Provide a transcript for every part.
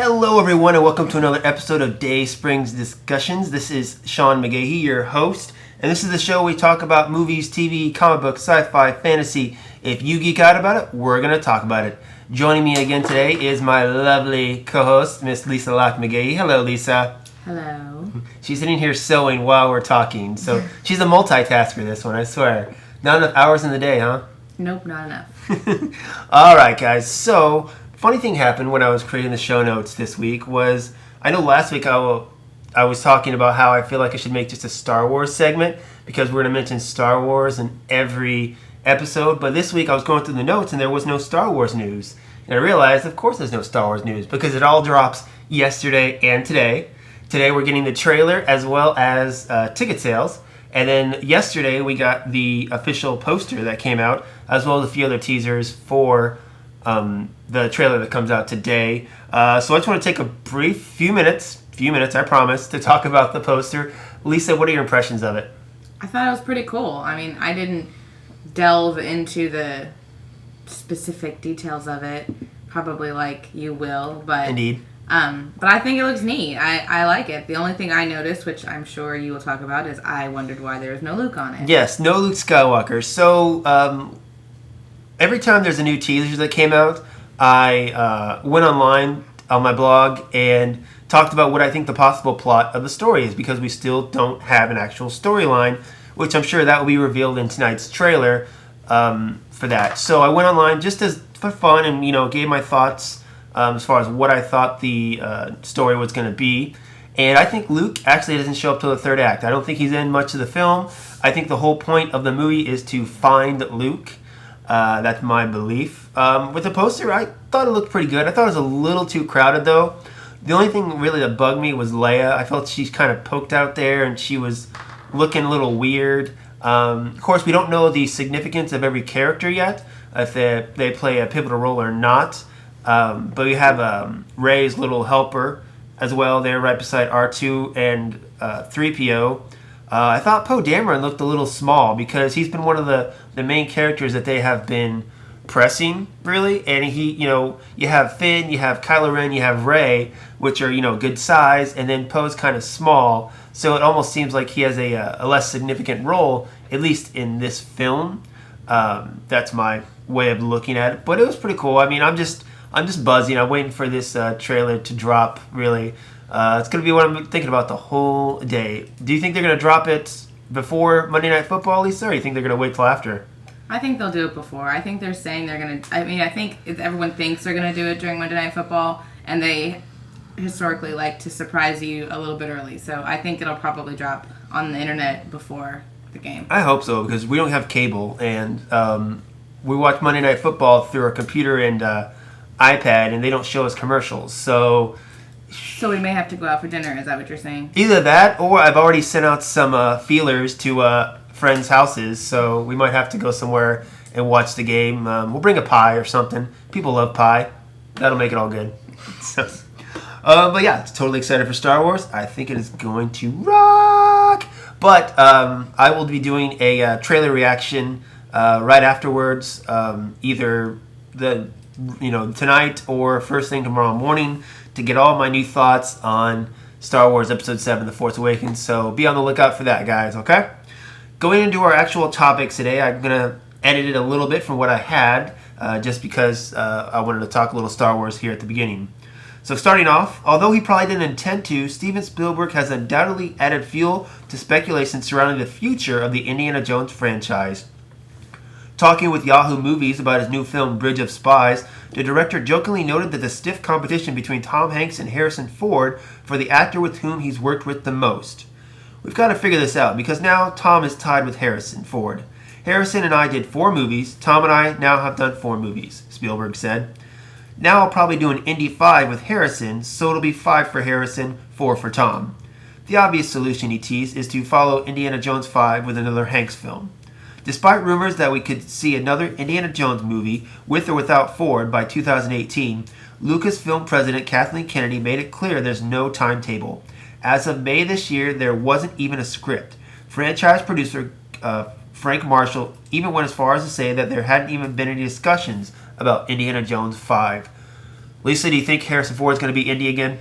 Hello, everyone, and welcome to another episode of Dayspring Discussions. This is Sean McGahee, your host, and this is the show we talk about movies, TV, comic books, sci-fi, fantasy. If you geek out about it, we're going to talk about it. Joining me again today is my lovely co-host, Miss Lisa Locke McGahee. Hello, Lisa. Hello. She's sitting here sewing while we're talking, so she's a multitasker, this one, I swear. Not enough hours in the day, huh? Nope, not enough. All right, guys, so funny thing happened when I was creating the show notes this week was, I know last week I was talking about how I feel like I should make just a Star Wars segment because we're going to mention Star Wars in every episode, but this week I was going through the notes and there was no Star Wars news. And I realized, of course there's no Star Wars news because it all drops yesterday and today. Today we're getting the trailer as well as ticket sales. And then yesterday we got the official poster that came out as well as a few other teasers for the trailer that comes out today. So I just want to take a brief few minutes, I promise, to talk about the poster. Lisa, what are your impressions of it? I thought it was pretty cool. I mean, I didn't delve into the specific details of it, probably like you will, but Indeed. But I think it looks neat. I like it. The only thing I noticed, which I'm sure you will talk about, is I wondered why there was no Luke on it. Yes, no Luke Skywalker. So every time there's a new teaser that came out, I went online on my blog and talked about what I think the possible plot of the story is because we still don't have an actual storyline, which I'm sure that will be revealed in tonight's trailer for that. So I went online just for fun and, gave my thoughts as far as what I thought the story was going to be. And I think Luke actually doesn't show up till the third act. I don't think he's in much of the film. I think the whole point of the movie is to find Luke. That's my belief. With the poster, I thought it looked pretty good. I thought it was a little too crowded, though. The only thing really that bugged me was Leia. I felt she's kind of poked out there, and she was looking a little weird. Of course, we don't know the significance of every character yet, if they play a pivotal role or not. But we have Rey's little helper as well there right beside R2 and 3PO. I thought Poe Dameron looked a little small because he's been one of the main characters that they have been pressing, really. And you have Finn, you have Kylo Ren, you have Rey, which are, good size, and then Poe's kind of small. So it almost seems like he has a less significant role, at least in this film. That's my way of looking at it. But it was pretty cool. I mean, I'm just buzzing. I'm waiting for this trailer to drop, really. It's going to be what I'm thinking about the whole day. Do you think they're going to drop it before Monday Night Football, Lisa, or do you think they're going to wait till after? I think they'll do it before. I think they're saying they're going to... I think everyone thinks they're going to do it during Monday Night Football, and they historically like to surprise you a little bit early. So I think it'll probably drop on the internet before the game. I hope so, because we don't have cable, and we watch Monday Night Football through our computer and iPad, and they don't show us commercials. So we may have to go out for dinner. Is that what you're saying? Either that, or I've already sent out some feelers to friends' houses, so we might have to go somewhere and watch the game. We'll bring a pie or something. People love pie. That'll make it all good. But yeah, totally excited for Star Wars. I think it is going to rock. But I will be doing a trailer reaction right afterwards, either tonight or first thing tomorrow morning, to get all my new thoughts on Star Wars Episode 7, The Force Awakens. So be on the lookout for that, guys, okay? Going into our actual topics today, I'm going to edit it a little bit from what I had, just because I wanted to talk a little Star Wars here at the beginning. So starting off, although he probably didn't intend to, Steven Spielberg has undoubtedly added fuel to speculation surrounding the future of the Indiana Jones franchise. Talking with Yahoo Movies about his new film Bridge of Spies, the director jokingly noted that the stiff competition between Tom Hanks and Harrison Ford for the actor with whom he's worked with the most. We've got to figure this out because now Tom is tied with Harrison Ford. Harrison and I did 4 movies. Tom and I now have done 4 movies, Spielberg said. Now I'll probably do an Indy 5 with Harrison, so it'll be 5 for Harrison, 4 for Tom. The obvious solution, he teased, is to follow Indiana Jones 5 with another Hanks film. Despite rumors that we could see another Indiana Jones movie, with or without Ford, by 2018, Lucasfilm president Kathleen Kennedy made it clear there's no timetable. As of May this year, there wasn't even a script. Franchise producer Frank Marshall even went as far as to say that there hadn't even been any discussions about Indiana Jones 5. Lisa, do you think Harrison Ford's going to be Indy again?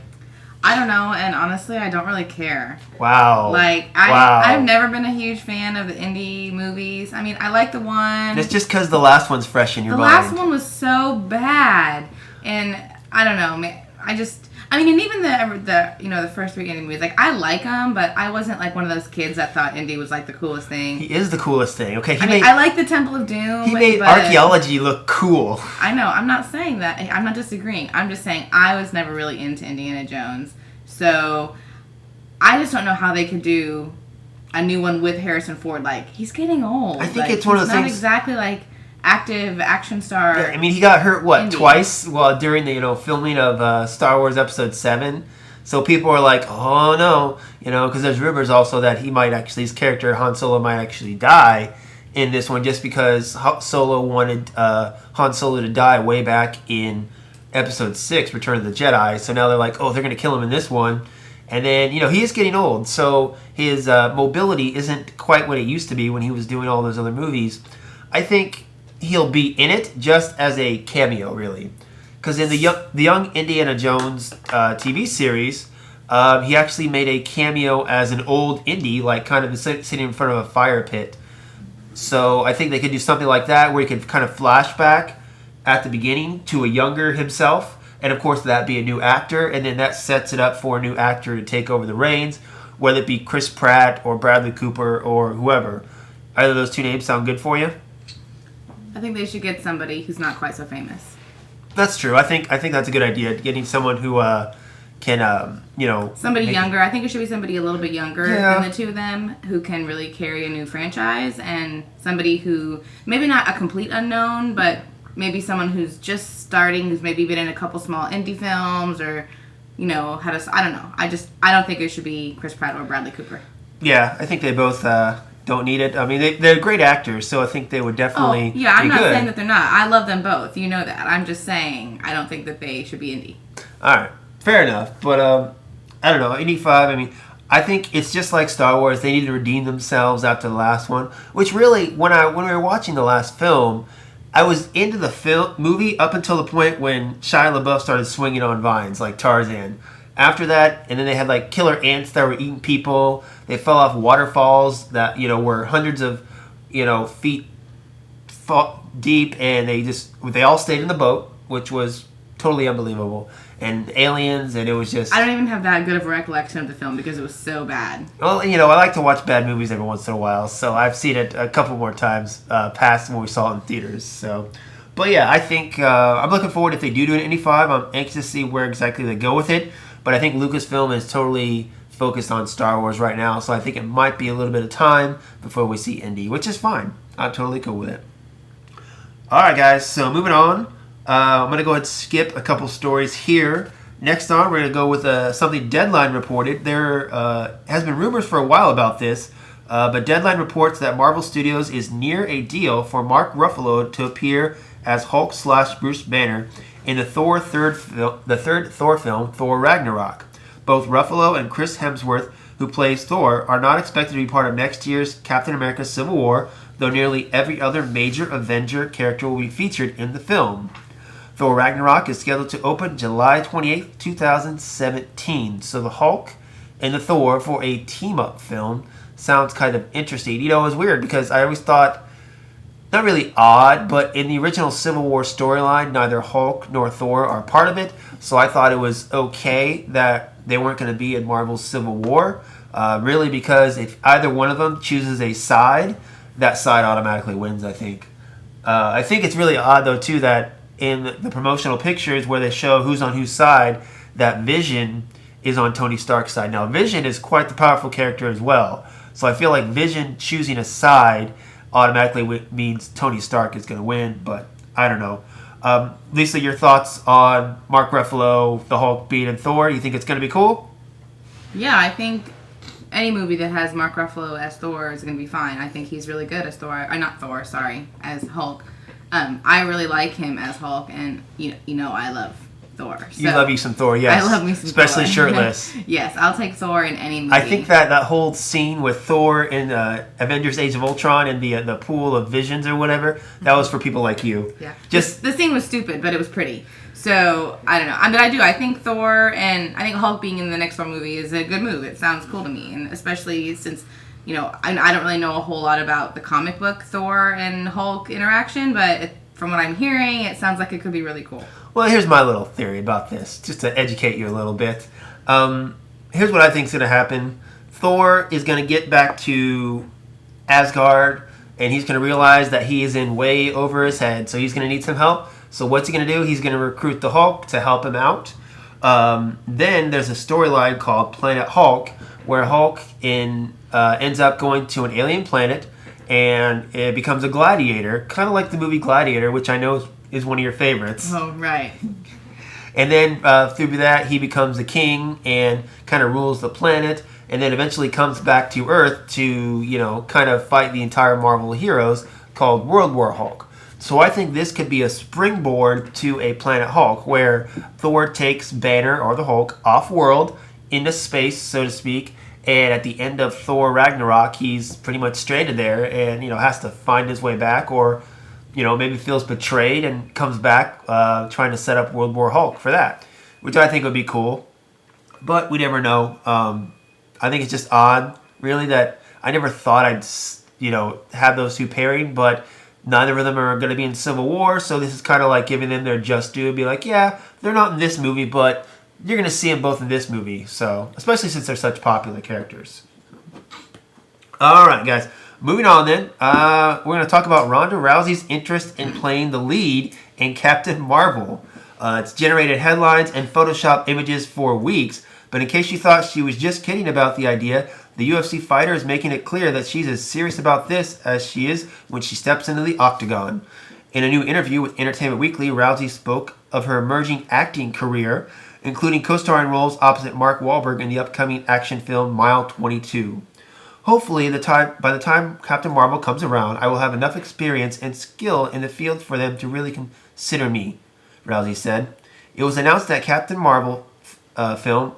I don't know, and honestly, I don't really care. Wow. Like, I've never been a huge fan of the Indy movies. I mean, I like the one. It's just because the last one's fresh in your mind. The last one was so bad, and I don't know, man. And even the first 3 Indy movies, like, I like them, but I wasn't like one of those kids that thought Indy was like the coolest thing. He is the coolest thing. Okay, I like the Temple of Doom. He made archaeology look cool. I know. I'm not saying that. I'm not disagreeing. I'm just saying I was never really into Indiana Jones, so I just don't know how they could do a new one with Harrison Ford. Like, he's getting old. I think it's one of those things. Not exactly like active action star. Yeah, I mean, he got hurt Indy. twice during the filming of Star Wars Episode 7. So people are like, oh no, because there's rumors also that his character Han Solo might actually die in this one, just because Solo wanted Han Solo to die way back in Episode 6, Return of the Jedi. So now they're like, oh, they're going to kill him in this one. And then, he is getting old, so his mobility isn't quite what it used to be when he was doing all those other movies. I think he'll be in it just as a cameo, really. Because in the Young Indiana Jones TV series, he actually made a cameo as an old Indy, like kind of sitting in front of a fire pit. So I think they could do something like that, where he could kind of flashback at the beginning to a younger himself. And of course, that'd be a new actor, and then that sets it up for a new actor to take over the reins, whether it be Chris Pratt or Bradley Cooper or whoever. Either of those two names sound good for you? I think they should get somebody who's not quite so famous. That's true. I think that's a good idea. Getting someone who can, somebody younger. I think it should be somebody a little bit younger than the two of them, who can really carry a new franchise, and somebody who maybe not a complete unknown, but maybe someone who's just starting, who's maybe been in a couple small indie films, or I don't know. I don't think it should be Chris Pratt or Bradley Cooper. Yeah, I think they both don't need it. I mean, they're great actors, so I think they would definitely. Oh, yeah, I'm not good. saying that they're not. I love them both. You know that. I'm just saying I don't think that they should be indie. All right, fair enough. But I don't know. Indie 5. I mean, I think it's just like Star Wars. They need to redeem themselves after the last one. Which really, when we were watching the last film, I was into the movie up until the point when Shia LaBeouf started swinging on vines like Tarzan. After that, and then they had like killer ants that were eating people. They fell off waterfalls that were hundreds of feet deep, and they all stayed in the boat, which was totally unbelievable. And aliens, and it was just. I don't even have that good of a recollection of the film because it was so bad. Well, I like to watch bad movies every once in a while, so I've seen it a couple more times past when we saw it in theaters. So, but yeah, I think I'm looking forward if they do an Indy 5. I'm anxious to see where exactly they go with it. But I think Lucasfilm is totally focused on Star Wars right now, so I think it might be a little bit of time before we see Indy, which is fine. I'm totally cool with it. All right, guys. So moving on. I'm going to go ahead and skip a couple stories here. Next on, we're going to go with something Deadline reported. There has been rumors for a while about this, but Deadline reports that Marvel Studios is near a deal for Mark Ruffalo to appear as Hulk/Bruce Banner in the third Thor film, Thor Ragnarok. Both Ruffalo and Chris Hemsworth, who plays Thor, are not expected to be part of next year's Captain America Civil War, though nearly every other major Avenger character will be featured in the film. Thor Ragnarok is scheduled to open July 28, 2017. So the Hulk and the Thor for a team-up film sounds kind of interesting. It was weird because I always thought, not really odd, but in the original Civil War storyline, neither Hulk nor Thor are part of it. So I thought it was okay that they weren't going to be in Marvel's Civil War. Really, because if either one of them chooses a side, that side automatically wins, I think. I think it's really odd, though, too, that in the promotional pictures where they show who's on whose side, that Vision is on Tony Stark's side. Now, Vision is quite the powerful character as well. So I feel like Vision choosing a side automatically means Tony Stark is going to win, but I don't know. Lisa, your thoughts on Mark Ruffalo, the Hulk being in Thor? You think it's going to be cool? Yeah, I think any movie that has Mark Ruffalo as Thor is going to be fine. I think he's really good as Thor. As Hulk. I really like him as Hulk, and I love Thor. So you love you some Thor, yes. I love me some especially Thor. Shirtless. Yes, I'll take Thor in any movie. I think that whole scene with Thor in Avengers Age of Ultron and the pool of visions or whatever, that was for people like you. Yeah. Just the scene was stupid, but it was pretty. So, I don't know. I mean, I do. I think Thor and I think Hulk being in the next Thor movie is a good move. It sounds cool to me. And especially since, I don't really know a whole lot about the comic book Thor and Hulk interaction, but from what I'm hearing, it sounds like it could be really cool. Well, here's my little theory about this, just to educate you a little bit. Here's what I think is going to happen. Thor is going to get back to Asgard, and he's going to realize that he is in way over his head, so he's going to need some help. So what's he going to do? He's going to recruit the Hulk to help him out. Then there's a storyline called Planet Hulk, where Hulk ends up going to an alien planet, and it becomes a gladiator, kind of like the movie Gladiator, which I know is one of your favorites. Oh, right. And then through that, he becomes a king and kind of rules the planet, and then eventually comes back to Earth to, kind of fight the entire Marvel heroes called World War Hulk. So I think this could be a springboard to a Planet Hulk, where Thor takes Banner, or the Hulk, off-world, into space, so to speak, and at the end of Thor Ragnarok, he's pretty much stranded there and, has to find his way back, or, maybe feels betrayed and comes back trying to set up World War Hulk for that, which I think would be cool. But we never know. I think it's just odd, really, that I never thought I'd, have those two pairing, but neither of them are going to be in Civil War, so this is kind of like giving them their just due. Be like, yeah, they're not in this movie, but you're going to see them both in this movie. So, especially since they're such popular characters. All right, guys. Moving on then. We're going to talk about Ronda Rousey's interest in playing the lead in Captain Marvel. It's generated headlines and Photoshop images for weeks, but in case you thought she was just kidding about the idea, the UFC fighter is making it clear that she's as serious about this as she is when she steps into the octagon. In a new interview with Entertainment Weekly, Rousey spoke of her emerging acting career, including co-starring roles opposite Mark Wahlberg in the upcoming action film Mile 22. Hopefully, by the time Captain Marvel comes around, I will have enough experience and skill in the field for them to really consider me, Rousey said. It was announced that Captain Marvel film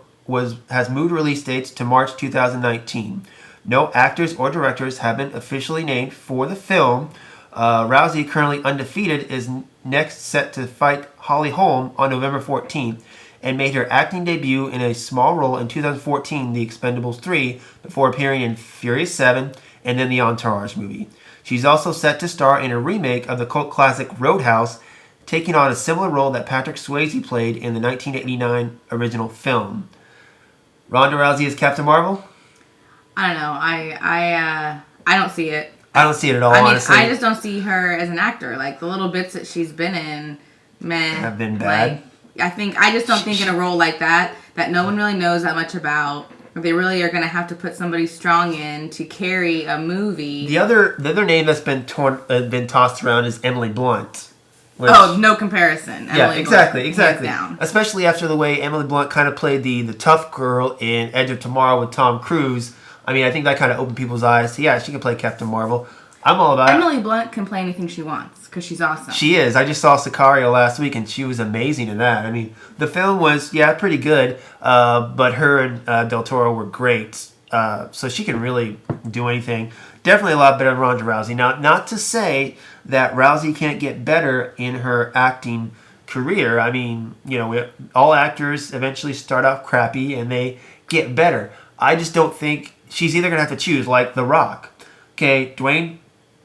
has moved release dates to March 2019. No actors or directors have been officially named for the film. Rousey, currently undefeated, is next set to fight Holly Holm on November 14th and made her acting debut in a small role in 2014, The Expendables 3, before appearing in Furious 7 and then the Entourage movie. She's also set to star in a remake of the cult classic Roadhouse, taking on a similar role that Patrick Swayze played in the 1989 original film. Ronda Rousey as Captain Marvel? I don't know. I don't see it. I don't see it at all, honestly. I just don't see her as an actor. Like, the little bits that she's been in, have been bad. I just don't think in a role like that no one really knows that much about, or they really are going to have to put somebody strong in to carry a movie. The other name that's been tossed around is Emily Blunt. No comparison. Emily exactly. Down. Especially after the way Emily Blunt kind of played the tough girl in Edge of Tomorrow with Tom Cruise. I mean, I think that kind of opened people's eyes. So yeah, she can play Captain Marvel. I'm all about it. Emily Blunt can play anything she wants because she's awesome. She is. I just saw Sicario last week, and she was amazing in that. I mean, the film was, pretty good, but her and Del Toro were great. So she can really do anything. Definitely a lot better than Ronda Rousey. Now, not to say that Rousey can't get better in her acting career. I mean, all actors eventually start off crappy and they get better. I just don't think she's either going to have to choose, like The Rock. Okay, Dwayne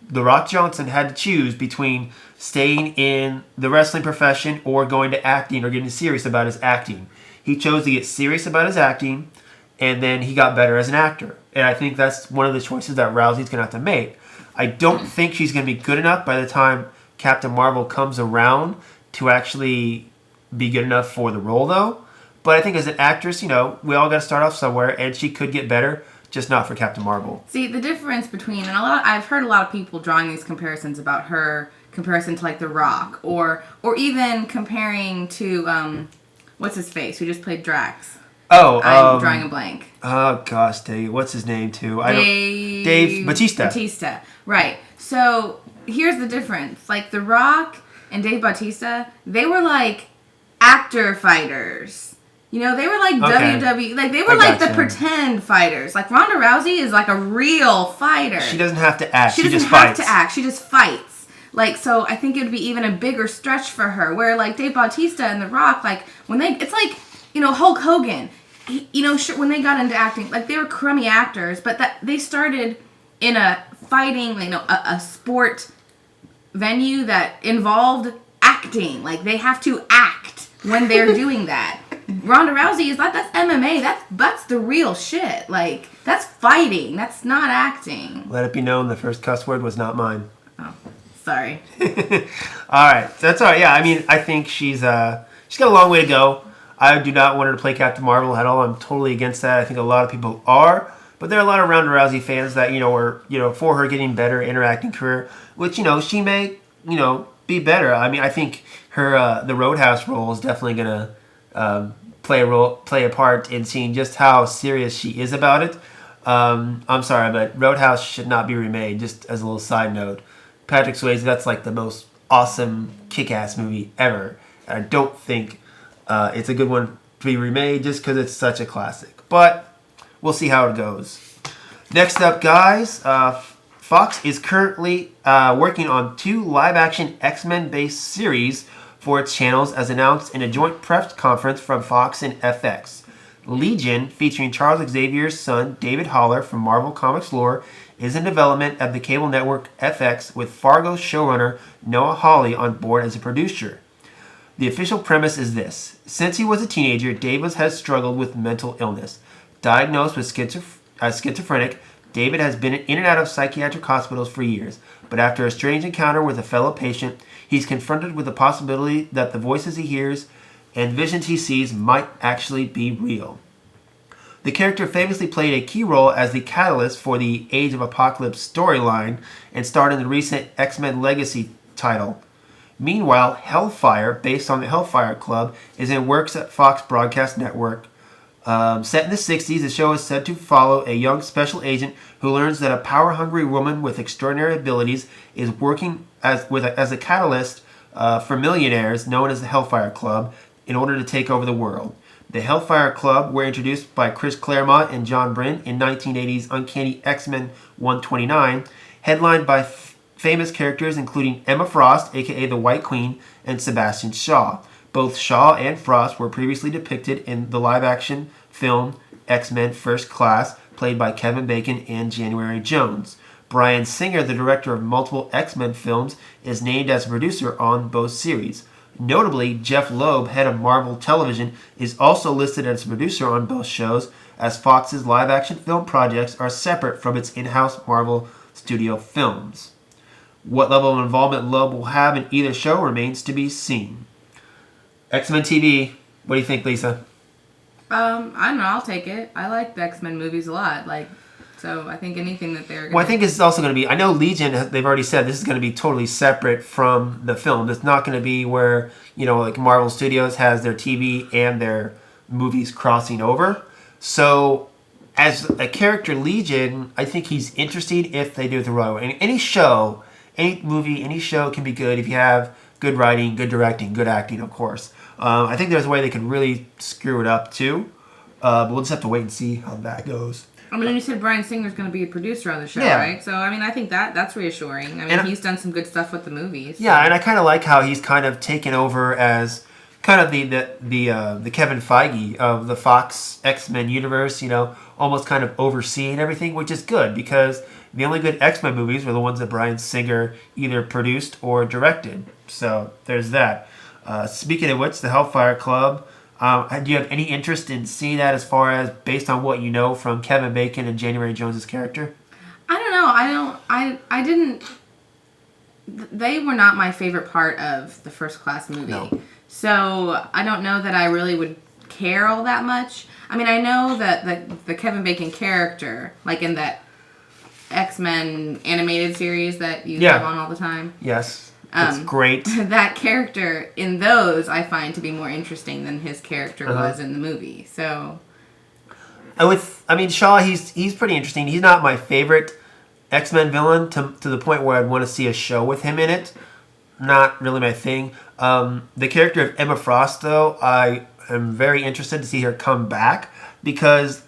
The Rock Johnson had to choose between staying in the wrestling profession or going to acting or getting serious about his acting. He chose to get serious about his acting, and then he got better as an actor. And I think that's one of the choices that Rousey's going to have to make. I don't think she's going to be good enough by the time Captain Marvel comes around to actually be good enough for the role, though. But I think as an actress, we all got to start off somewhere, and she could get better, just not for Captain Marvel. See, the difference between, I've heard a lot of people drawing these comparisons about her comparison to, like, The Rock, or even comparing to, what's his face, who just played Drax. Oh, I'm drawing a blank. Oh gosh, Dave, what's his name too? Dave Bautista. Right. So here's the difference. Like, The Rock and Dave Bautista, they were like actor fighters. They were like WWE, like they were like the pretend fighters. Like, Ronda Rousey is like a real fighter. She doesn't have to act. She doesn't have to act. She just fights. Like, so I think it would be even a bigger stretch for her. Where like Dave Bautista and The Rock, like it's like, Hulk Hogan. When they got into acting, like they were crummy actors, but that they started in a fighting, a sport venue that involved acting. Like they have to act when they're doing that. Ronda Rousey that's MMA. That's the real shit. Like that's fighting. That's not acting. Let it be known the first cuss word was not mine. Oh, sorry. All right, that's all right. Yeah, I mean, I think she's got a long way to go. I do not want her to play Captain Marvel at all. I'm totally against that. I think a lot of people are, but there are a lot of Ronda Rousey fans that are for her getting better in her acting career, which she may be better. I mean, I think her the Roadhouse role is definitely gonna play a part in seeing just how serious she is about it. I'm sorry, but Roadhouse should not be remade. Just as a little side note, Patrick Swayze, that's like the most awesome kick-ass movie ever. I don't think it's a good one to be remade just because it's such a classic. But we'll see how it goes. Next up, guys, Fox is currently working on 2 live-action X-Men based series for its channels, as announced in a joint press conference from Fox and FX. Legion, featuring Charles Xavier's son, David Haller from Marvel Comics lore, is in development at the cable network FX, with Fargo showrunner Noah Hawley on board as a producer. The official premise is this. Since he was a teenager, David has struggled with mental illness. Diagnosed with schizophrenic, David has been in and out of psychiatric hospitals for years, but after a strange encounter with a fellow patient, he's confronted with the possibility that the voices he hears and visions he sees might actually be real. The character famously played a key role as the catalyst for the Age of Apocalypse storyline and starred in the recent X-Men Legacy title. Meanwhile, Hellfire, based on the Hellfire Club, is in works at Fox Broadcast Network. Set in the 60s, the show is said to follow a young special agent who learns that a power-hungry woman with extraordinary abilities is working as a catalyst for millionaires known as the Hellfire Club in order to take over the world. The Hellfire Club were introduced by Chris Claremont and John Byrne in 1980's Uncanny X-Men 129, headlined by famous characters including Emma Frost, aka the White Queen, and Sebastian Shaw. Both Shaw and Frost were previously depicted in the live-action film X-Men First Class, played by Kevin Bacon and January Jones. Bryan Singer, the director of multiple X-Men films, is named as a producer on both series. Notably, Jeff Loeb, head of Marvel Television, is also listed as a producer on both shows, as Fox's live-action film projects are separate from its in-house Marvel Studio films. What level of involvement Loeb will have in either show remains to be seen. X-Men TV, what do you think, Lisa? I don't know, I'll take it. I like the X-Men movies a lot. So I think anything that they're going to... Well, I think it's also going to be... I know Legion, they've already said this is going to be totally separate from the film. It's not going to be where, like Marvel Studios has their TV and their movies crossing over. So as a character, Legion, I think he's interesting if they do it the right way. And any show, any movie, any show can be good if you have good writing, good directing, good acting, of course. I think there's a way they could really screw it up, too. But we'll just have to wait and see how that goes. I mean, you said Bryan Singer's going to be a producer on the show, yeah. Right? So, I mean, I think that's reassuring. I mean, he's done some good stuff with the movies. So. Yeah, and I kind of like how he's kind of taken over as kind of the Kevin Feige of the Fox X-Men universe, almost kind of overseeing everything, which is good because the only good X-Men movies were the ones that Bryan Singer either produced or directed. So, there's that. Speaking of which, the Hellfire Club... do you have any interest in seeing that as far as based on what you know from Kevin Bacon and January Jones' character? I don't know. I didn't... They were not my favorite part of the First Class movie. No. So I don't know that I really would care all that much. I mean, I know that the Kevin Bacon character, like in that X-Men animated series that you have on all the time. Yes. It's great. That character in those I find to be more interesting than his character was in the movie. So, Shaw, he's pretty interesting. He's not my favorite X-Men villain to the point where I'd want to see a show with him in it. Not really my thing. The character of Emma Frost, though, I am very interested to see her come back because,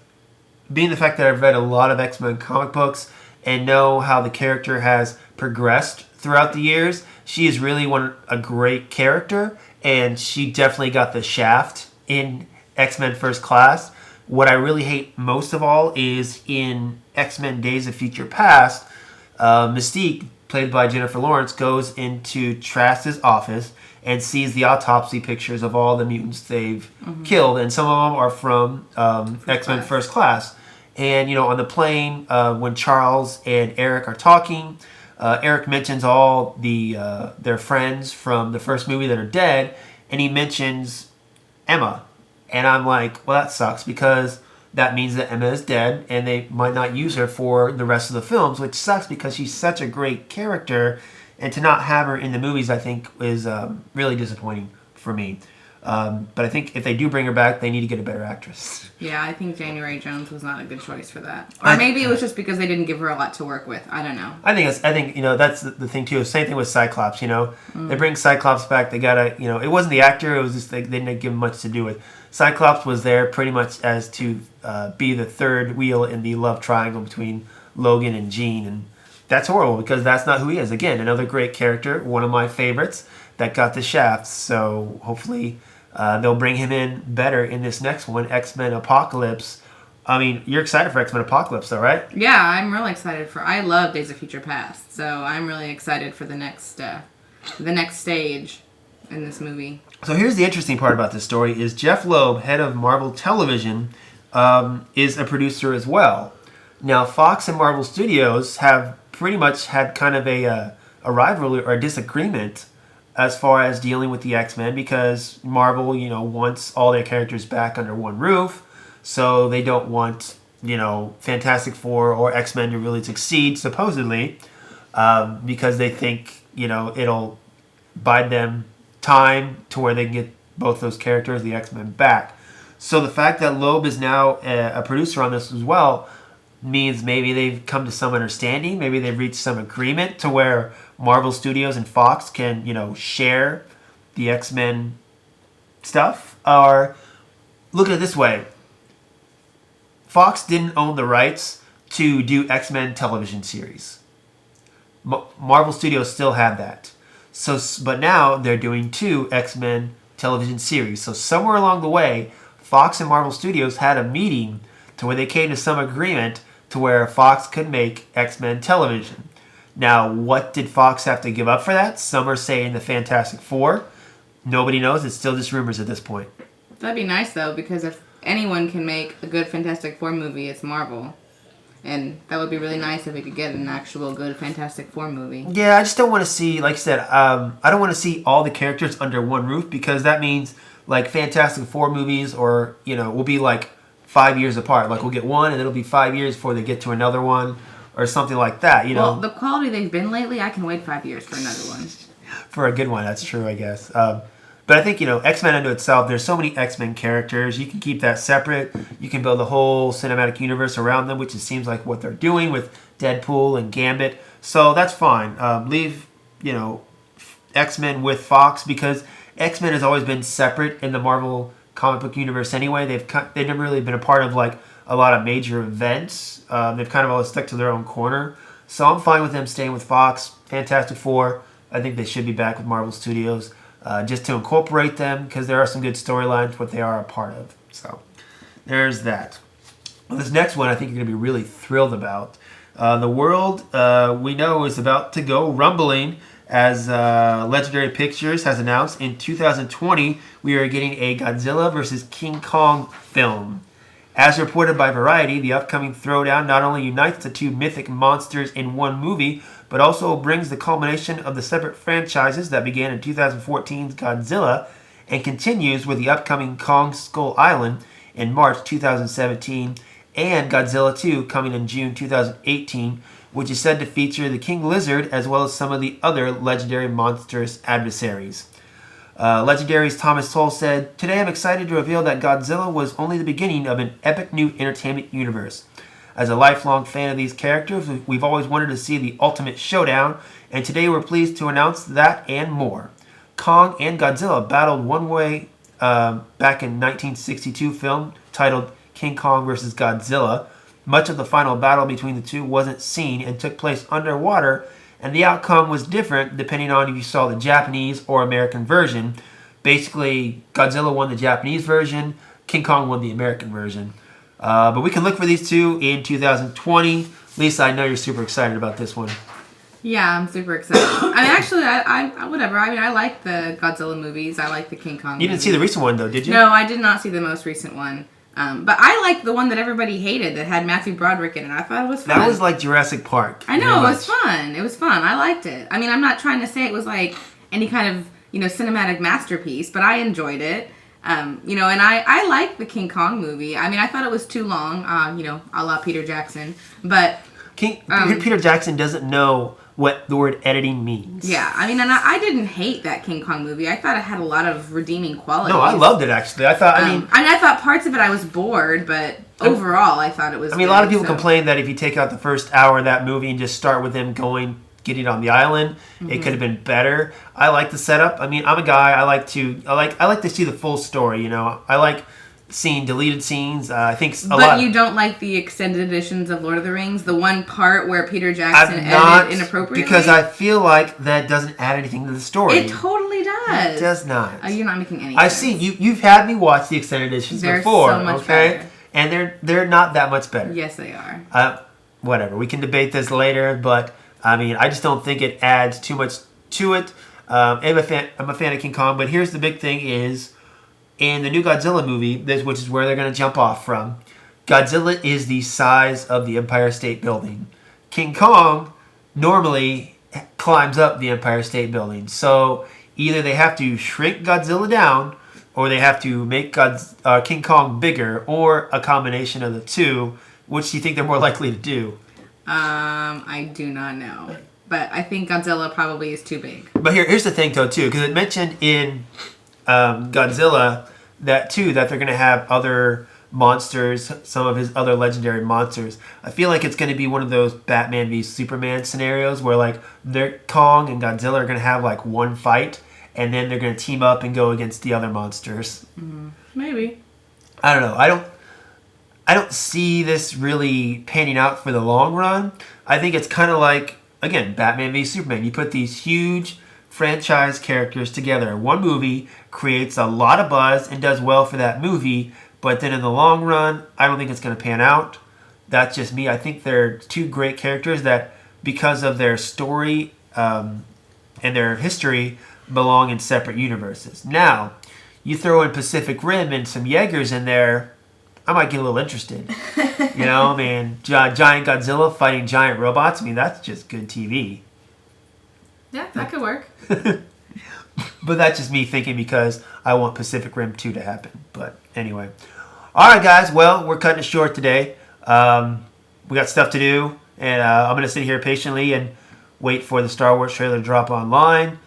being the fact that I've read a lot of X-Men comic books and know how the character has progressed throughout the years, she is really a great character, and she definitely got the shaft in X-Men First Class. What I really hate most of all is in X-Men Days of Future Past, Mystique, played by Jennifer Lawrence, goes into Trask's office and sees the autopsy pictures of all the mutants they've killed, and some of them are from X-Men First Class. And, on the plane, when Charles and Eric are talking, Eric mentions all their friends from the first movie that are dead, and he mentions Emma. And I'm like, well, that sucks, because that means that Emma is dead, and they might not use her for the rest of the films, which sucks because she's such a great character, and to not have her in the movies, I think, is really disappointing for me. But I think if they do bring her back, they need to get a better actress. Yeah, I think January Jones was not a good choice for that. Or maybe it was just because they didn't give her a lot to work with. I don't know. I think that's the thing too. Same thing with Cyclops. They bring Cyclops back. They gotta it wasn't the actor. It was just they didn't give him much to do with. Cyclops was there pretty much as to be the third wheel in the love triangle between Logan and Jean, and that's horrible because that's not who he is. Again, another great character, one of my favorites that got the shaft. So hopefully. They'll bring him in better in this next one, X-Men Apocalypse. I mean, you're excited for X-Men Apocalypse, though, right? Yeah, I'm really excited I love Days of Future Past, so I'm really excited for the next stage in this movie. So here's the interesting part about this story: is Jeff Loeb, head of Marvel Television, is a producer as well. Now, Fox and Marvel Studios have pretty much had kind of a rivalry or a disagreement as far as dealing with the X-Men, because Marvel, wants all their characters back under one roof, so they don't want, Fantastic Four or X-Men to really succeed, supposedly, because they think, it'll buy them time to where they can get both those characters, the X-Men, back. So the fact that Loeb is now a producer on this as well means maybe they've come to some understanding, maybe they've reached some agreement to where Marvel Studios and Fox can, share the X-Men stuff. Or look at it this way. Fox didn't own the rights to do X-Men television series. Marvel Studios still had that. But now they're doing 2 X-Men television series. So somewhere along the way, Fox and Marvel Studios had a meeting to where they came to some agreement to where Fox could make X-Men television. Now, what did Fox have to give up for that? Some are saying the Fantastic Four. Nobody knows. It's still just rumors at this point. That'd be nice, though, because if anyone can make a good Fantastic Four movie, it's Marvel. And that would be really nice if we could get an actual good Fantastic Four movie. Yeah, I just don't want to see, like I said, I don't want to see all the characters under one roof, because that means, like, Fantastic Four movies will be, 5 years apart. Like, we'll get one, and it'll be 5 years before they get to another one. Or something like that, Well, the quality they've been lately, I can wait 5 years for another one. For a good one, that's true, I guess. But I think, X-Men unto itself, there's so many X-Men characters. You can keep that separate. You can build a whole cinematic universe around them, which it seems like what they're doing with Deadpool and Gambit. So that's fine. Leave, X-Men with Fox, because X-Men has always been separate in the Marvel comic book universe anyway. They've never really been a part of, a lot of major events. They've kind of always stuck to their own corner. So I'm fine with them staying with Fox. Fantastic Four, I think they should be back with Marvel Studios, just to incorporate them, because there are some good storylines what they are a part of. So there's that. Well, this next one I think you're going to be really thrilled about. The world we know is about to go rumbling, as Legendary Pictures has announced in 2020 we are getting a Godzilla vs. King Kong film. As reported by Variety, the upcoming throwdown not only unites the 2 mythic monsters in one movie, but also brings the culmination of the separate franchises that began in 2014's Godzilla and continues with the upcoming Kong Skull Island in March 2017 and Godzilla 2 coming in June 2018, which is said to feature the King Lizard as well as some of the other legendary monstrous adversaries. Legendary's Thomas Toll said, "Today I'm excited to reveal that Godzilla was only the beginning of an epic new entertainment universe. As a lifelong fan of these characters, we've always wanted to see the ultimate showdown, and today we're pleased to announce that and more. Kong and Godzilla battled one way back in 1962 film titled King Kong vs. Godzilla. Much of the final battle between the two wasn't seen and took place underwater and the outcome was different depending on if you saw the Japanese or American version. Basically, Godzilla won the Japanese version, King Kong won the American version. But we can look for these two in 2020. Lisa, I know you're super excited about this one. Yeah, I'm super excited. I mean, actually, I whatever. I mean, I like the Godzilla movies. I like the King Kong You didn't see the recent one, though, did you? No, I did not see the most recent one. But I liked the one that everybody hated that had Matthew Broderick in it. I thought it was fun. That was like Jurassic Park. I know, it was fun. It was fun. I liked it. I mean, I'm not trying to say it was like any kind of, cinematic masterpiece, but I enjoyed it. And I like the King Kong movie. I mean, I thought it was too long, a la Peter Jackson. But Peter Jackson doesn't know what the word editing means. Yeah, I mean, and I didn't hate that King Kong movie. I thought it had a lot of redeeming qualities. No, I loved it, actually. I thought parts of it I was bored, but overall I thought it was a lot of people complain that if you take out the first hour of that movie and just start with them getting on the island, it could have been better. I like the setup. I mean, I'm a guy, I like to see the full story, I like seeing deleted scenes. I think But you don't like the extended editions of Lord of the Rings? The one part where Peter Jackson edited inappropriately? Because I feel like that doesn't add anything to the story. It totally does. It does not. Oh, you're not making any sense. I've seen you've had me watch the extended editions before, so much better. And they're not that much better. Yes, they are. Whatever. We can debate this later, but I mean, I just don't think it adds too much to it. I'm a fan of King Kong, but here's the big thing is, in the new Godzilla movie, which is where they're going to jump off from, Godzilla is the size of the Empire State Building. King Kong normally climbs up the Empire State Building. So either they have to shrink Godzilla down, or they have to make King Kong bigger, or a combination of the two. Which do you think they're more likely to do? I do not know. But I think Godzilla probably is too big. But here's the thing, though, too, because it mentioned in Godzilla that they're going to have other monsters, some of his other legendary monsters. I feel like it's going to be one of those Batman v Superman scenarios where like Kong and Godzilla are going to have like one fight, and then they're going to team up and go against the other monsters. Maybe. I don't know. I don't see this really panning out for the long run. I think it's kind of like, again, Batman v Superman. You put these huge franchise characters together in one movie, creates a lot of buzz and does well for that movie, but then in the long run, I don't think it's going to pan out. That's just me. I think they're two great characters that, because of their story and their history, belong in separate universes. Now, you throw in Pacific Rim and some Jaegers in there, I might get a little interested. I mean, giant Godzilla fighting giant robots, I mean, that's just good TV. Yeah, that could work. But that's just me thinking because I want Pacific Rim 2 to happen. But anyway. All right, guys. Well, we're cutting it short today. We got stuff to do. And I'm going to sit here patiently and wait for the Star Wars trailer to drop online.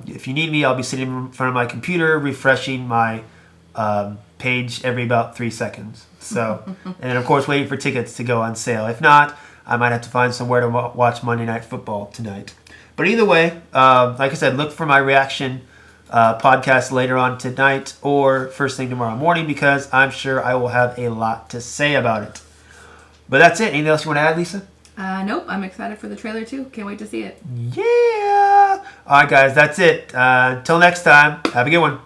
If you need me, I'll be sitting in front of my computer refreshing my page every about 3 seconds. So, and then, of course, waiting for tickets to go on sale. If not, I might have to find somewhere to watch Monday Night Football tonight. But either way, like I said, look for my reaction podcast later on tonight or first thing tomorrow morning, because I'm sure I will have a lot to say about it. But that's it. Anything else you want to add, Lisa? Nope. I'm excited for the trailer too. Can't wait to see it. Yeah. All right, guys. That's it. Until next time, have a good one.